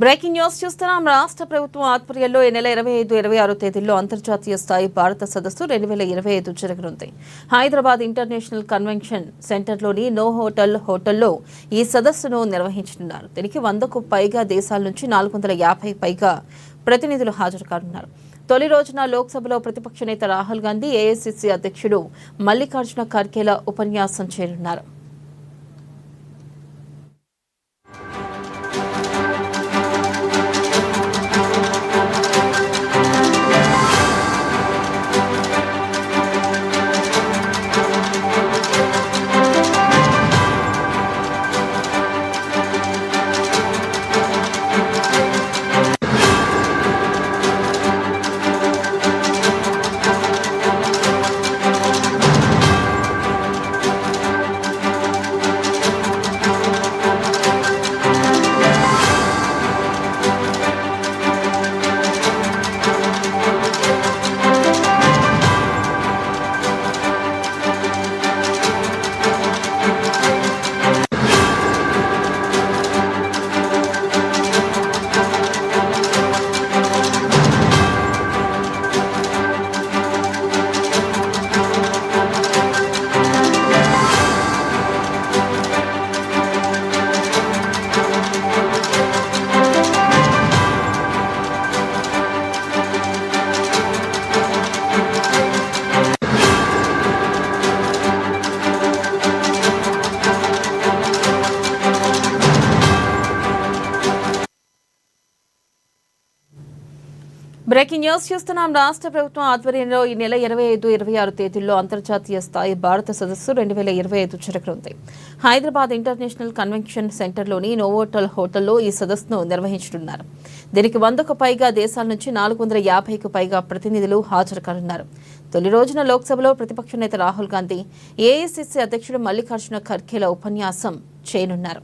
Breaking news చూస్తున్నాం. రాష్ట్ర ప్రభుత్వం ఆధ్వర్యంలో ఈ నెల 25-26 తేదీల్లో అంతర్జాతీయ స్థాయి భారత సదస్సు 2025 జరగనుంది. హైదరాబాద్ ఇంటర్నేషనల్ కన్వెన్షన్ సెంటర్లోని నో హోటల్లో ఈ సదస్సును నిర్వహించనున్నారు. దీనికి 100కు పైగా దేశాల నుంచి 450 పైగా ప్రతినిధులు హాజరు కానున్నారు. తొలి రోజున లోక్సభలో ప్రతిపక్ష నేత రాహుల్ గాంధీ, ఏఐసీసీ అధ్యక్షుడు మల్లికార్జున ఖర్గేల ఉపన్యాసం చేయనున్నారు. బ్రేకింగ్ న్యూస్ చూస్తున్నాం. రాష్ట్ర ప్రభుత్వం ఆధ్వర్యంలో ఈ నెల 25-26 తేదీల్లో అంతర్జాతీయ స్థాయి భారత సదస్సు 2025 జరగనుంది. హైదరాబాద్ ఇంటర్నేషనల్ కన్వెన్షన్ సెంటర్లోని నోవోటల్ హోటల్లో ఈ సదస్సును నిర్వహించనున్నారు. దీనికి 100కు పైగా దేశాల నుంచి 450కు పైగా ప్రతినిధులు హాజరు కానున్నారు. తొలి రోజున లోక్సభలో ప్రతిపక్ష నేత రాహుల్ గాంధీ, ఏఐసీసీ అధ్యక్షుడు మల్లికార్జున ఖర్గేల ఉపన్యాసం చేయనున్నారు.